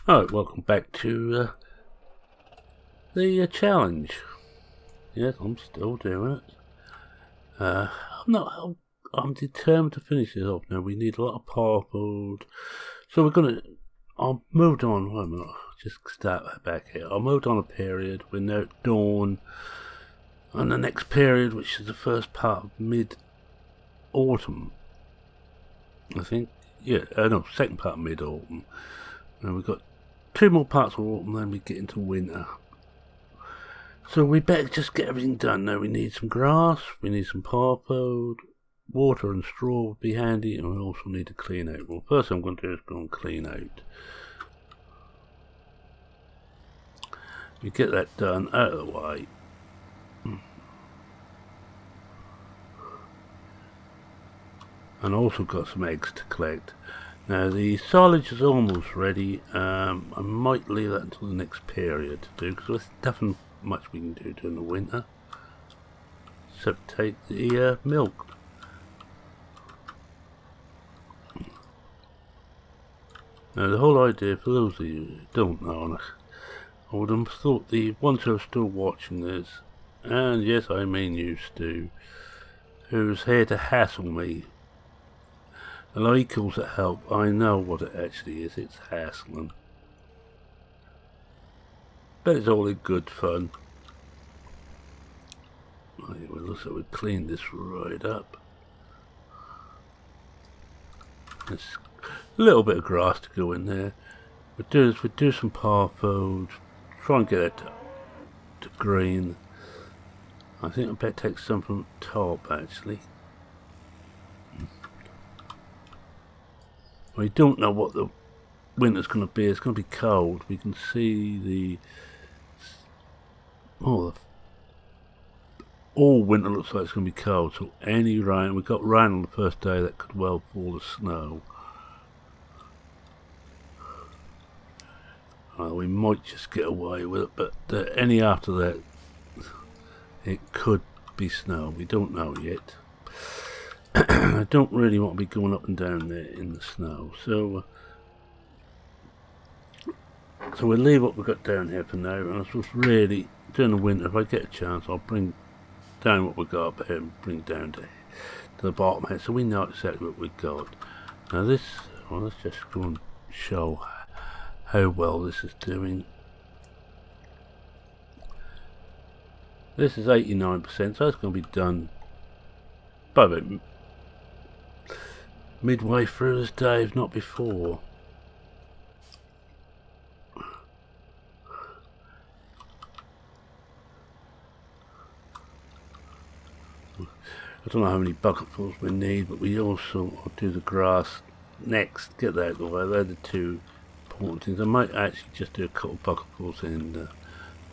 Alright, welcome back to the challenge. Yes, I'm still doing it. I'm determined to finish this off now. We need a lot of purple. So we're gonna, I'll move on, wait a minute, just start back here. I'll move on a period, we're now at dawn. And the next period, which is the first part of mid-autumn, I think. Yeah, no, second part of mid-autumn. And we've got 2 more parts of autumn, then we get into winter. So we better just get everything done now. We need some grass, we need some pawpaw, water and straw would be handy, and we also need to clean out. Well, first thing I'm going to do is go and clean out. We get that done out of the way. And also got some eggs to collect. Now the silage is almost ready. I might leave that until the next period to do, because there's nothing much we can do during the winter except take the milk. Now the whole idea, for those of you who don't know, I would have thought the ones who are still watching this, and yes I mean you Stu, who's here to hassle me. Although he calls it help, I know what it actually is, it's hassling. But it's all in good fun. Right, well, looks like we've cleaned this right up. There's a little bit of grass to go in there. We'll do this, we'll do some pawpaw, try and get it to green. I think I better take some from the top actually. We don't know what the winter's going to be. It's going to be cold. We can see the all winter looks like it's going to be cold. So any rain, we got rain on the first day, that could well fall as snow. We might just get away with it, but any after that, it could be snow. We don't know yet. I don't really want to be going up and down there in the snow, so we'll leave what we've got down here for now. And I suppose really during the winter, if I get a chance, I'll bring down what we've got up here and bring down to the bottom here, so we know exactly what we've got. Now this, well, let's just go and show how well this is doing. This is 89%, so it's going to be done by about midway through this day, if not before. I don't know how many bucketfuls we need, but we also will do the grass next, get that out of the way. They're the 2 important things. I might actually just do a couple bucketfuls and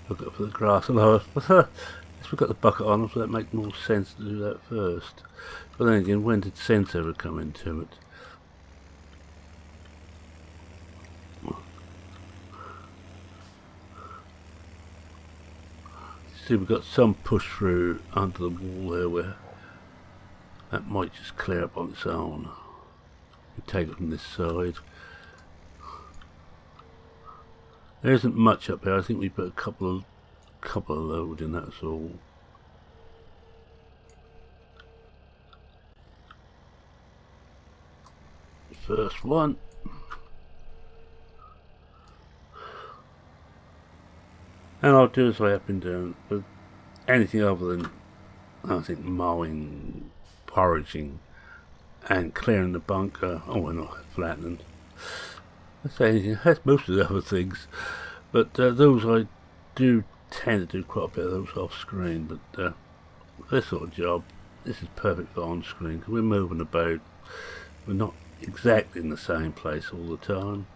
look up for the grass. Although we've got the bucket on, so that makes more sense to do that first. But then again, when did sense ever come into it? See, we've got some push through under the wall there where that might just clear up on its own. We take it from this side. There isn't much up there. I think we put a couple of load in, that's all. First one. And I'll do as I have been doing, but anything other than, I think, mowing, foraging, and clearing the bunker. Oh, we're not flattening. That's anything. That's most of the other things, but those I do tend to do quite a bit of those off screen. But this sort of job, this is perfect for on screen because we're moving about. We're not exactly in the same place all the time.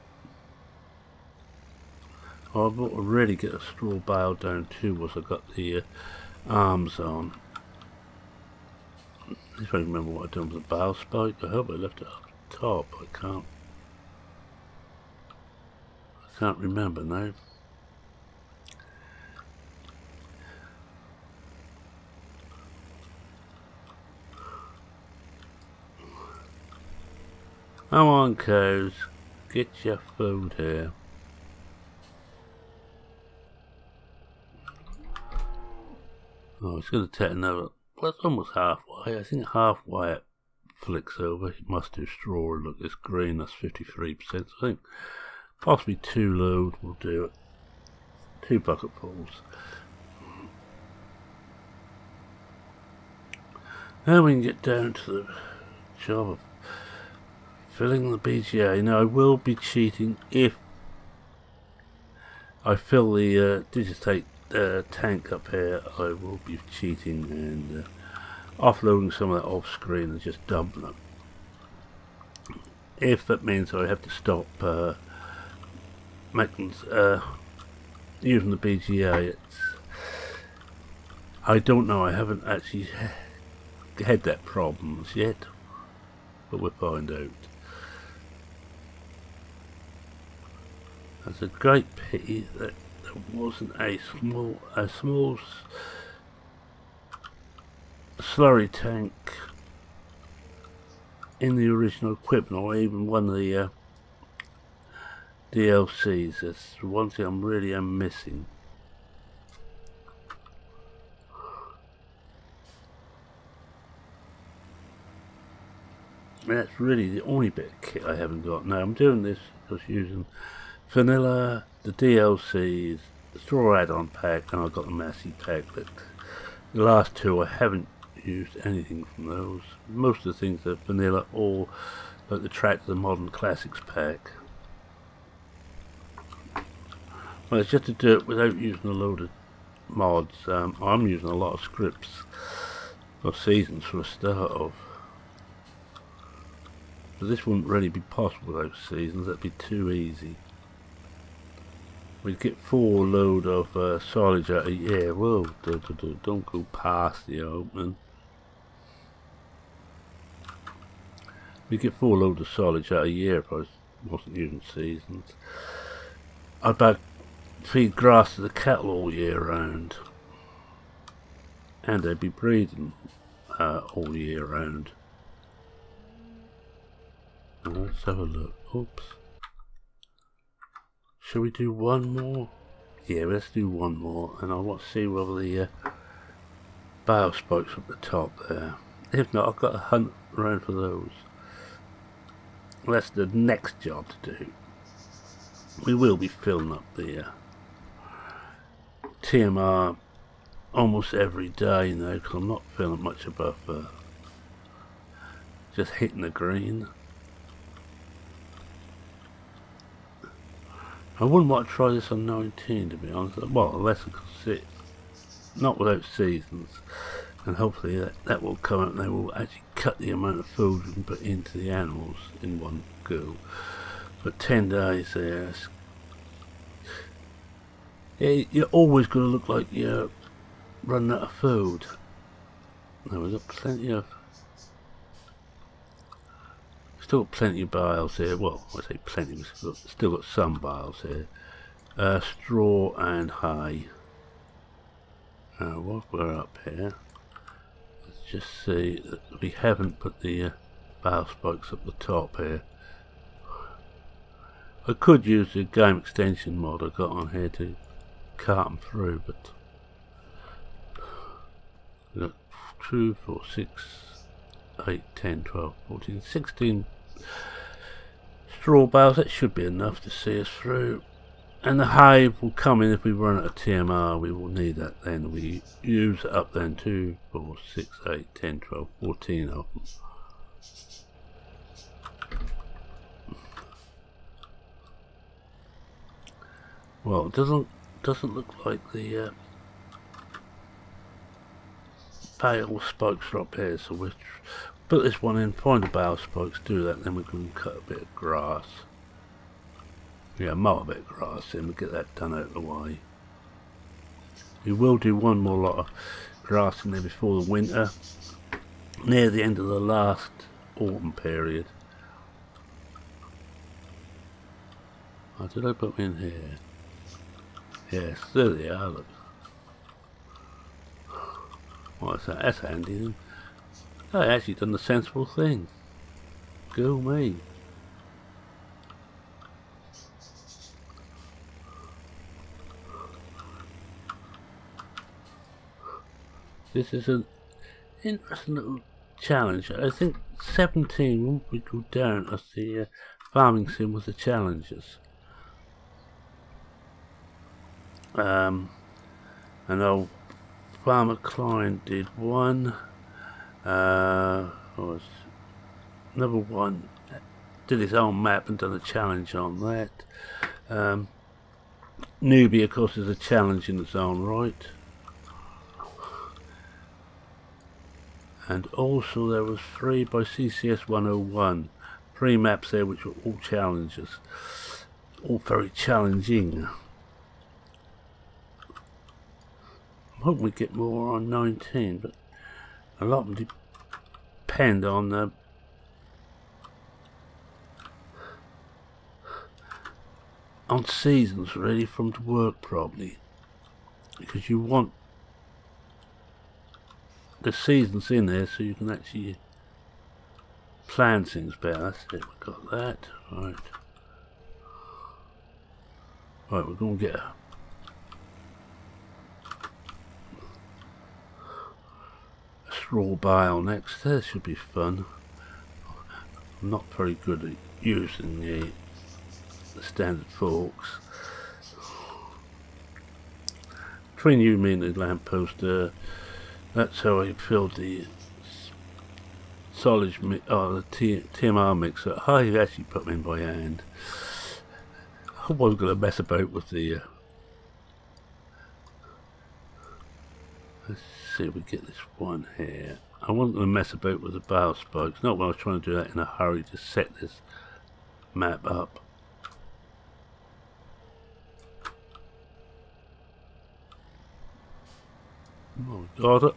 I've already got a straw bale down too once I got the arms on. I don't remember what I've done with the bale spike. I hope I left it up top. I can't remember now. Come on, cows, get your food here. Oh, it's going to take another. Well, it's almost halfway. I think halfway it flicks over. It must do straw. Look, it's green. That's 53%. So I think possibly 2 load will do it. 2 bucketfuls. Now we can get down to the job of filling the BGA. Now I will be cheating if I fill the digitate tank up here. I will be cheating and offloading some of that off screen and just dumping it. If that means I have to stop making using the BGA, I don't know. I haven't actually had that problem yet, but we'll find out. It's a great pity that there wasn't a small slurry tank in the original equipment, or even one of the DLCs. That's the one thing I'm really missing. That's really the only bit of kit I haven't got. Now I'm doing this just using vanilla, the DLCs, the straw add-on pack, and I've got the Massey pack, but the last 2 I haven't used anything from those. Most of the things are vanilla, or like the Track to the Modern Classics pack. Well, it's just to do it without using a load of mods. I'm using a lot of scripts or seasons for a start of. But this wouldn't really be possible without seasons. That'd be too easy. We'd get 4 load of silage out a year. Whoa, don't go past the opening. We'd get 4 loads of silage out a year if I wasn't using seasons. I'd about feed grass to the cattle all year round, and they'd be breeding all year round. Let's have a look. Oops. Shall we do one more? Yeah, let's do one more, and I want to see whether the bale spokes at the top there. If not, I've got to hunt around for those. That's the next job to do. We will be filling up the TMR almost every day now, because I'm not feeling much above just hitting the green. I wouldn't want to try this on 19, to be honest. Well, unless I could sit, not without seasons, and hopefully that will come out and they will actually cut the amount of food we can put into the animals in one go. But 10 days there, you're always going to look like you're running out of food. Now we've got plenty of, still got plenty of bales here. Well, I say plenty, we've still got some bales here. Straw and hay. While we're up here, let's just see that we haven't put the bale spokes up the top here. I could use the game extension mod I got on here to cart them through, but we've got 2, 4, 6, 8, 10, 12, 14, 16 straw bales. That should be enough to see us through. And the hay will come in if we run out of TMR. We will need that then. We use it up then 2, 4, 6, 8, 10, 12, 14 of them. Well, it doesn't look like the bale spokes are up here, so we'll put this one in, find the bale spokes, do that, then we can cut a bit of grass. Yeah, mow a bit of grass in, we'll get that done out of the way. We will do one more lot of grass in there before the winter, near the end of the last autumn period. Oh, did I put them in here? Yes, there they are, look. What's that? That's handy then. I actually done the sensible thing. Go me. This is an interesting little challenge. I think 17 we go down as the farming sim with the challenges. I know Farmer Klein did one. Was another one did his own map and done a challenge on that. Newbie, of course, is a challenge in its own right. And also there was 3 by CCS 101. 3 maps there which were all challenges. All very challenging. I'm hoping we get more on 19, but a lot of them depend on seasons really from the work probably, because you want the seasons in there so you can actually plan things better. That's it, we've got that. Right, we're going to get a straw bale next. That should be fun. I'm not very good at using the standard forks. Between you, me and the lamppost, that's how I filled the solid the TMR mixer. I actually put them in by hand. I wasn't going to mess about with the let's see if we get this one here. I wasn't going to mess about with the bale spikes, not when I was trying to do that in a hurry to set this map up. Oh, got it.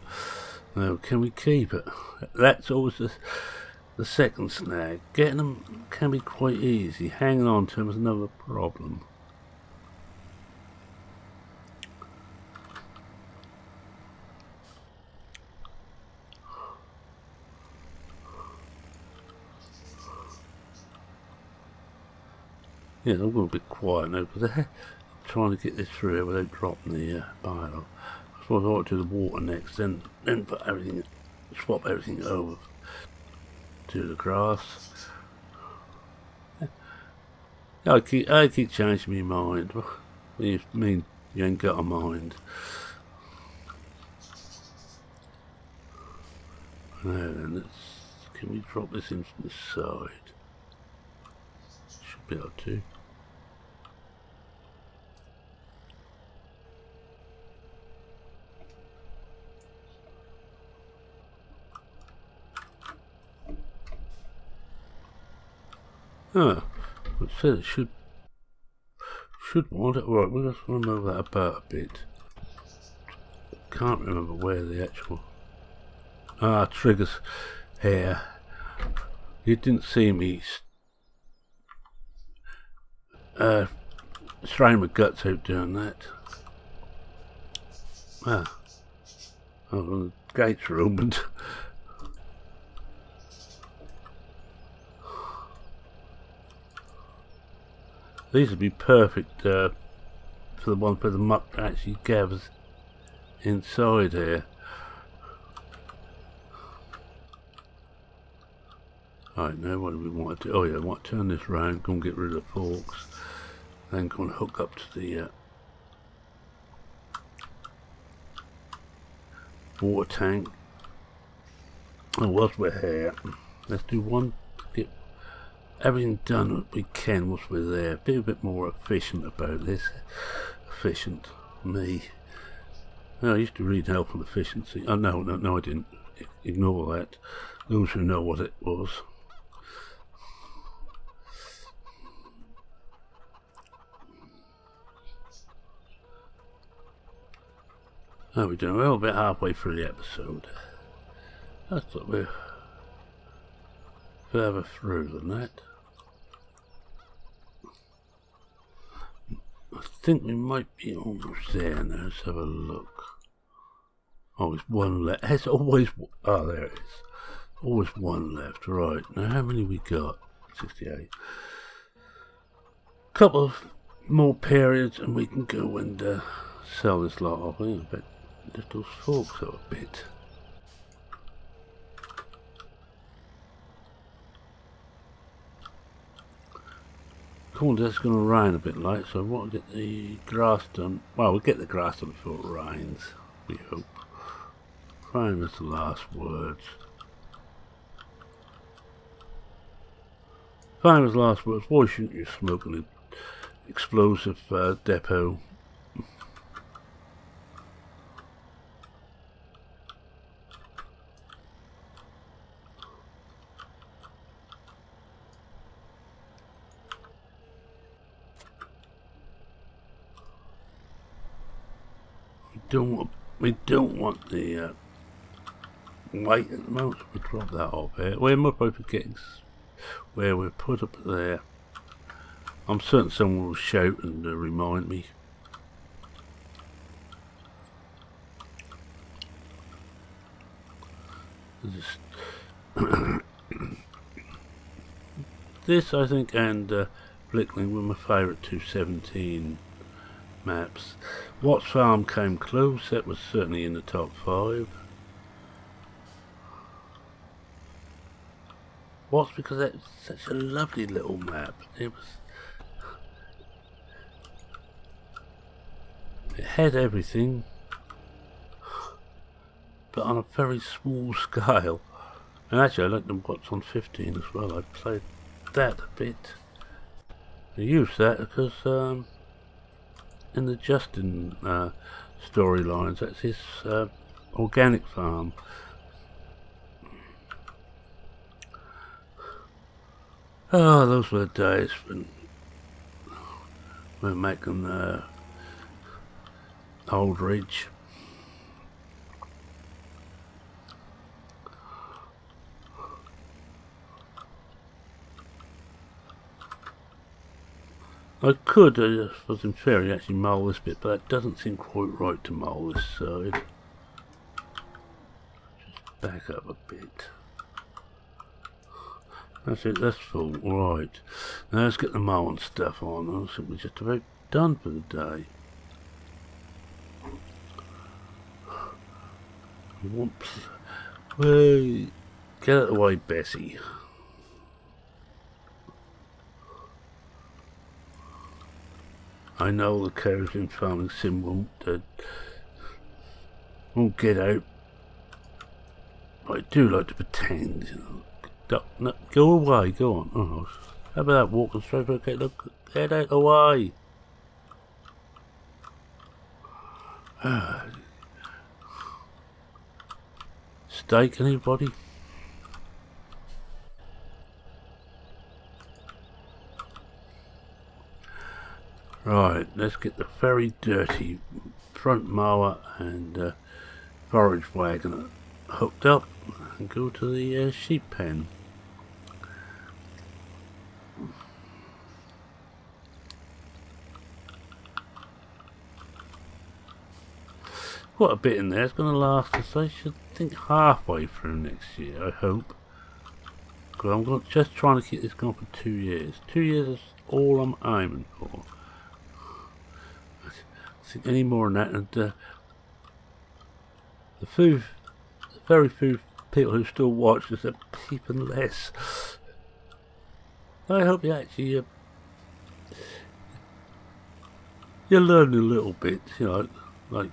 Now, can we keep it? That's always the second snag. Getting them can be quite easy. Hanging on to them is another problem. Yeah, I'm going to be quiet now because I'm trying to get this through here without dropping the bile. So I thought to the water next, then put everything, swap everything over to the grass. I keep changing my mind. What do you mean you ain't got a mind? Now then, can we drop this into the side? Should be able to. Oh, it said it should want it. Right, we'll just want to move that about a bit. Can't remember where the actual triggers here. You didn't see me strain my guts out doing that. Oh, the gates are opened. These would be perfect for the ones where the muck actually gathers inside here. Alright, now what do we want to do? Oh yeah, I want to turn this round, go and get rid of the forks, then go and hook up to the water tank. And whilst we're here, let's do one, get everything done that we can whilst we're there. Be a bit more efficient about this. Efficient, me. No, I used to read Health and Efficiency. Oh no, I didn't. Ignore that. Those who know what it was. Oh, we're doing a little bit halfway through the episode. I thought we were further through than that. I think we might be almost there now. Let's have a look. Oh, it's one left. There's always... Oh, there it is. Always one left. Right. Now, how many we got? 68. Couple of more periods and we can go and sell this lot off. I bet lift those forks up a bit. Cool, that's going to rain a bit late, so I want to get the grass done. Well, we'll get the grass done before it rains, we hope. Famous last words. Famous last words. Why shouldn't you smoke an explosive depot? We don't want the weight at the moment. We drop that off here. We're more forgetting where we put up there. I'm certain someone will shout and remind me. This I think and Blickling were my favourite 217 maps. Watts Farm came close, that was certainly in the top 5. Watts, because that's such a lovely little map. It had everything, but on a very small scale. And actually I like the Watts on 15 as well. I played that a bit. I used that because in the Justin storylines, that's his organic farm. Oh, those were the days when we were making Old Ridge. I could, if I was in theory, actually mould this bit, but that doesn't seem quite right to mould this side. Just back up a bit. That's it, that's full. Right. Now let's get the mould stuff on. I think we're just about done for the day. Wait, get out of the way, Bessie. I know the cows in Farming Sim won't get out, but I do like to pretend, you know. No, go away, go on. Oh, how about that walking straight for a gate? Look, get out of the way. Steak, anybody? Right, let's get the very dirty front mower and forage wagon hooked up and go to the sheep pen. Quite a bit in there. It's going to last us, I should think, halfway through next year, I hope. Because I'm just trying to keep this going for 2 years. 2 years is all I'm aiming for. I think any more than that, and the very few people who still watch this are even less. I hope you actually you learn a little bit, you know, like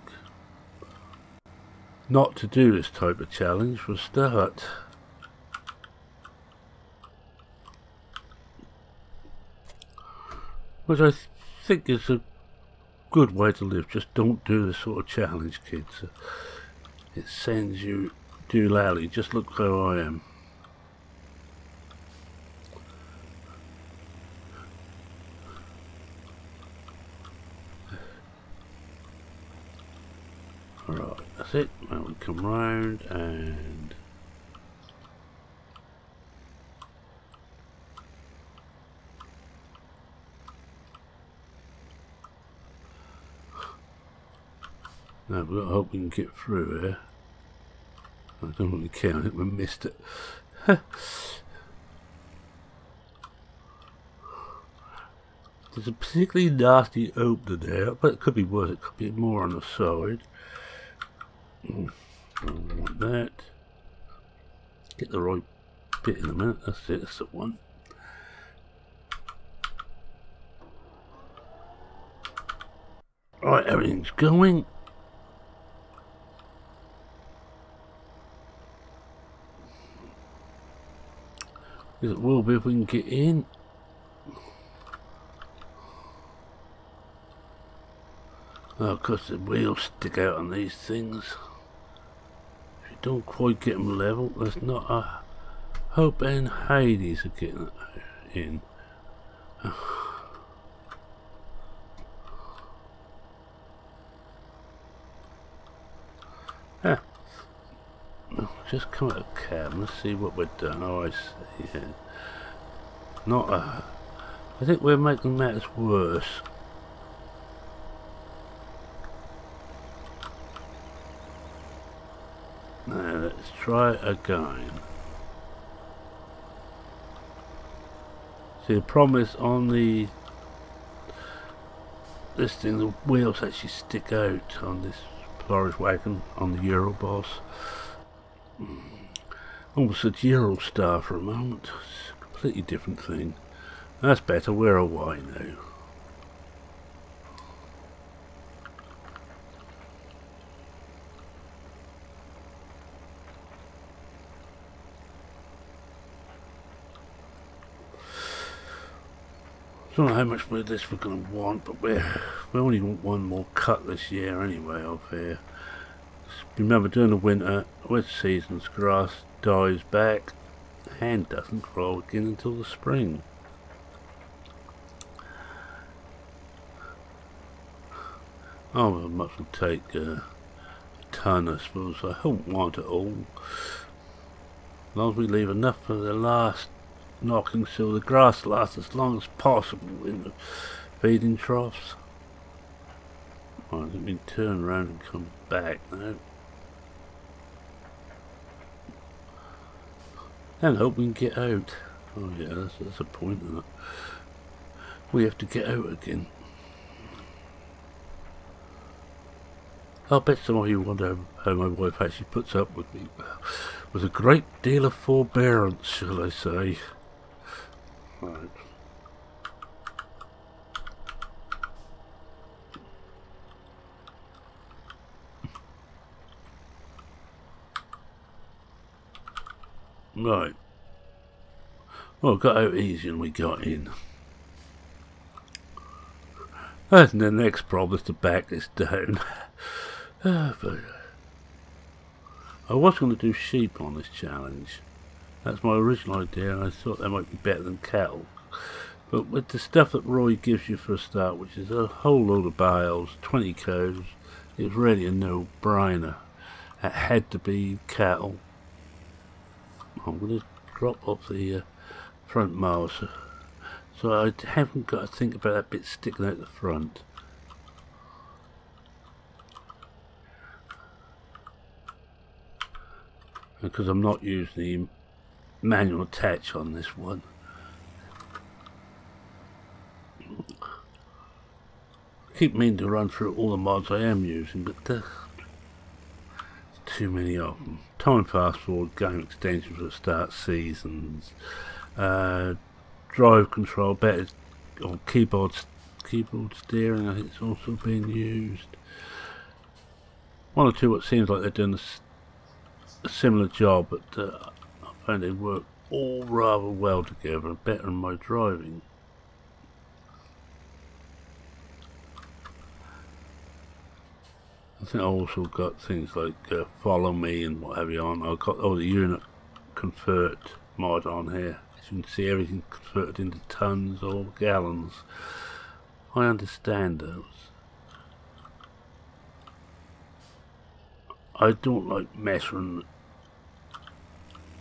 not to do this type of challenge for a start. Which I think is a good way to live. Just don't do this sort of challenge, kids. It sends you doolally. Just look how I am. Alright, that's it. Now we come round and now we've got to hope we can get through here. I don't really care, I think we missed it. There's a particularly nasty opener there, but it could be worse, it could be more on the side. Like that. Get the right bit in a minute. That's it. That's the one. Right, everything's going. It will be if we can get in. Oh, of course the wheels stick out on these things. If you don't quite get them level, there's not a hope and Hades are getting in. Ah. Just come out of cab. Let's see what we've done. Oh, I see. Yeah. Not a. I think we're making matters worse. Now let's try again. See, the problem is on the this thing, the wheels actually stick out on this Polaris wagon on the Euroboss. Almost a Eurostar for a moment. It's a completely different thing. That's better. We're away now. I don't know how much of this we're going to want, but we only want one more cut this year anyway up here. Remember, during the winter, wet seasons, grass dies back and doesn't grow again until the spring. Oh, I must take a ton, I suppose. I don't want it all. As long as we leave enough for the last knocking so the grass lasts as long as possible in the feeding troughs. Right, let me turn around and come back now. And hope we can get out. Oh yeah, that's a point in it. We have to get out again. I'll bet some of you wonder how my wife actually puts up with me. With a great deal of forbearance, shall I say. Right. Right. Well, got out easy and we got in. And the next problem is to back this down. But I was going to do sheep on this challenge. That's my original idea, and I thought that might be better than cattle. But with the stuff that Roy gives you for a start, which is a whole load of bales, 20 cows, it was really a no-brainer. It had to be cattle. I'm going to drop off the front mouse, so I haven't got to think about that bit sticking out the front. Because I'm not using the manual attach on this one. I keep meaning to run through all the mods I am using, but there's too many of them. Time fast forward, game extensions for start seasons, drive control, better or keyboard steering. I think it's also being used. One or two what seems like they're doing a similar job, but I find they work all rather well together, better than my driving. I think I also got things like follow me and what have you on. I've got all the unit convert mod on here. As you can see, everything's converted into tons or gallons. I understand those. I don't like measuring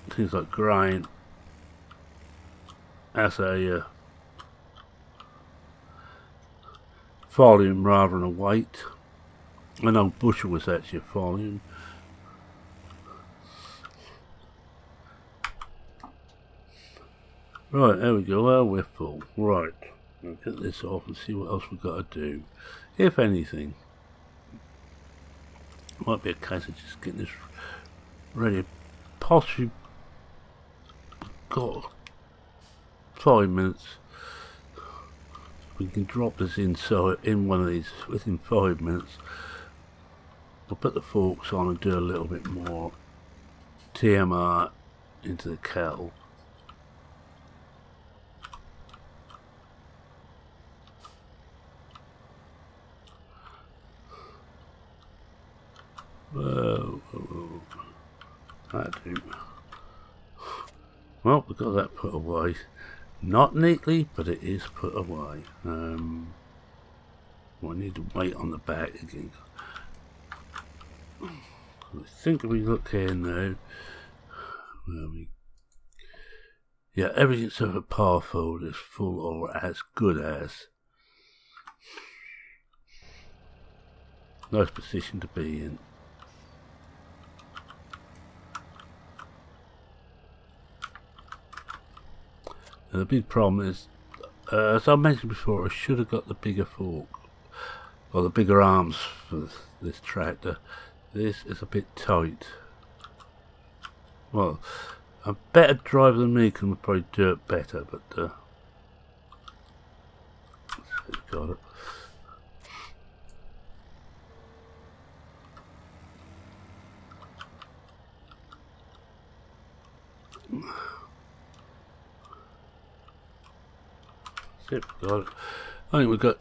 things like grain as a volume rather than a weight. I know bushel was actually a volume. Right, there we go. Well, we're full. Right, I'll get this off and see what else we've got to do, if anything. might be a case of just getting this ready. Possibly got 5 minutes. We can drop this inside in one of these within 5 minutes. We'll put the forks on and do a little bit more TMR into the kettle. Whoa, whoa, whoa. That do. Well, we've got that put away. Not neatly, but it is put away. I need to wait on the back again. I think if we look here now, yeah, everything's over par fold is full or as good as. Nice position to be in. And the big problem is, as I mentioned before, I should have got the bigger fork, or the bigger arms for this tractor. This is a bit tight. Well, a better driver than me can probably do it better, but got it. Got it. I think we've got,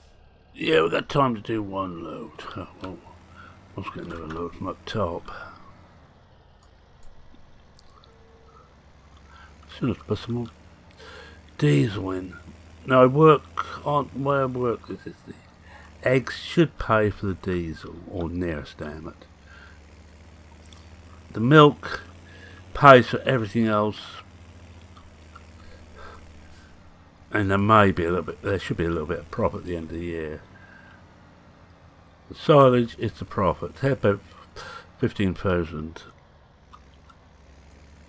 yeah, we've got time to do one load. Oh, well, I was getting another load from up top. Soon as put some more diesel in. Now I work on where I work. This is the eggs should pay for the diesel, or nearest damn it. The milk pays for everything else. And there may be a little bit, there should be a little bit of profit at the end of the year. The silage is the profit. They have about 15,000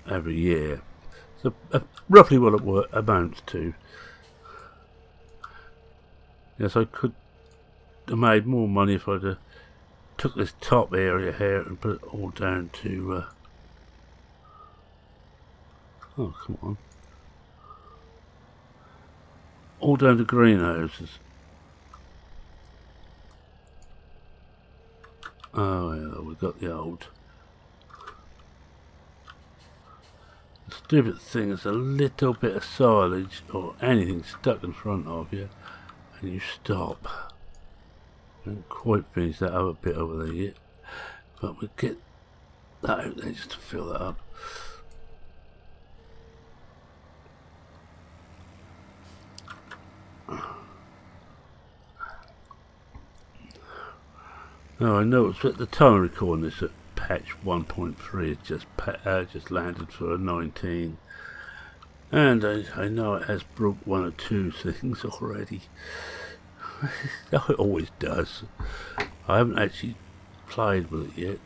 every year. So roughly what it amounts to. Yes, I could have made more money if I'd took this top area here and put it all down to. Oh, come on. All down to greenhouses. Oh yeah, we've got the old. The stupid thing is a little bit of silage or anything stuck in front of you and you stop. I haven't quite finished that other bit over there yet, but we'll get that out there just to fill that up. Now I noticed at the time of recording this that patch 1.3 just landed for a 19, and I know it has broke one or two things already. It always does. I haven't actually played with it yet.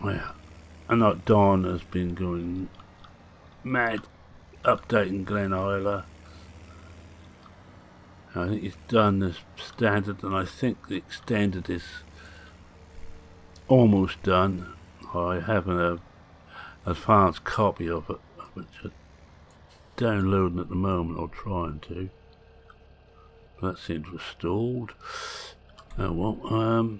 Yeah, I know Don has been going mad updating Glen Isla. I think he's done this standard, and I think the extended is almost done. I have an advanced copy of it, which I'm downloading at the moment, or trying to. That seems to have stalled. Oh well,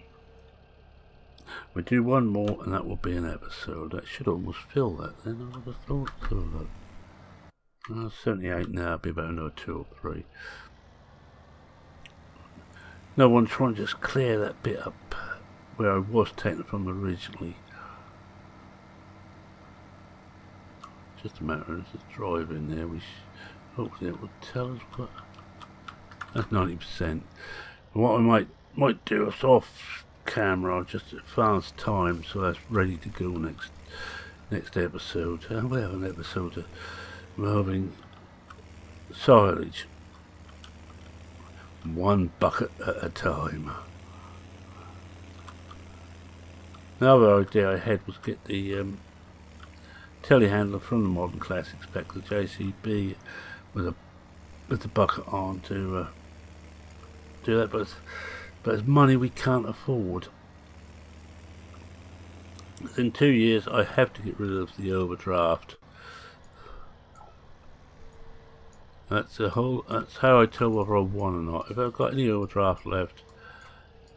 we do one more and that will be an episode. That should almost fill that then. I would have thought so. 78 now, it'll be about another 2 or 3. No one trying to just clear that bit up where I was taking it from originally. Just a matter of just driving there. Hopefully it will tell us what. That's 90%. And what I might do is off camera, I'll just advance time so that's ready to go next episode. We have an episode involving silage, 1 bucket at a time. The other idea I had was get the telehandler from the Modern Classic spec, the JCB, with the bucket on to do that, but it's money we can't afford. In 2 years I have to get rid of the overdraft. That's how I tell whether I won or not. If I've got any overdraft left,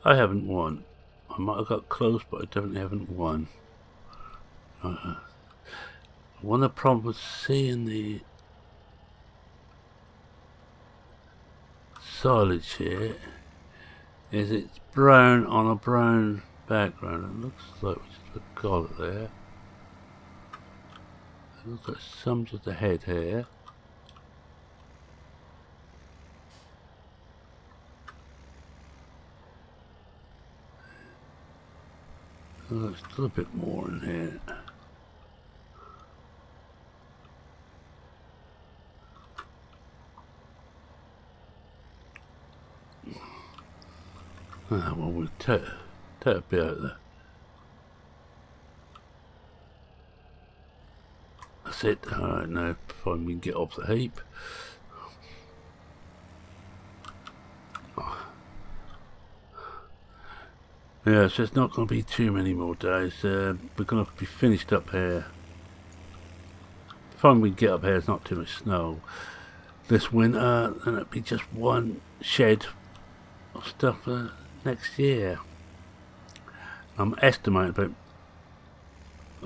I haven't won. I might have got close, but I definitely haven't won. One of the problems with seeing the silage here is it's brown on a brown background. It looks like we just got it there. It looks like some just ahead here. Oh, there's still a bit more in here. Ah, well, we'll take a bit out there. That's it. Alright, now find we can get off the heap. Yeah, so it's not going to be too many more days. We're going to be finished up here. If we get up here, it's not too much snow this winter, and it'll be just one shed of stuff next year. I'm estimating about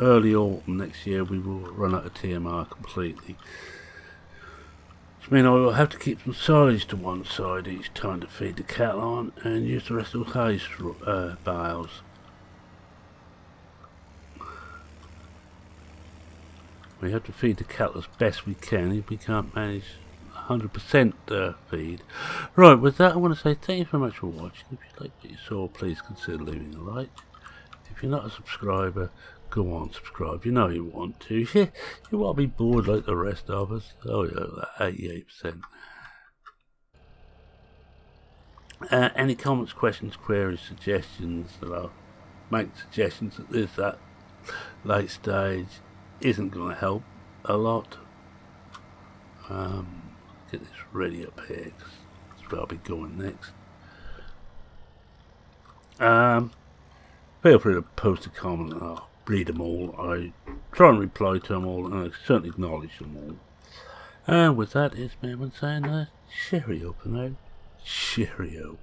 early autumn next year we will run out of TMR completely. Which means I will have to keep some silage to one side each time to feed the cattle on, and use the rest of the hay bales. We have to feed the cattle as best we can if we can't manage 100% feed. Right, with that I want to say thank you very much for watching. If you like what you saw, please consider leaving a like. If you're not a subscriber, go on, subscribe. You know you want to. You want to be bored like the rest of us. Oh yeah, 88%. Any comments, questions, queries, suggestions, that I'll make suggestions at that late stage isn't going to help a lot. Get this ready up here because that's where I'll be going next. Feel free to post a comment and I'll read them all. I try and reply to them all, and I certainly acknowledge them all. And with that, it's me saying cheerio for now. Cheerio.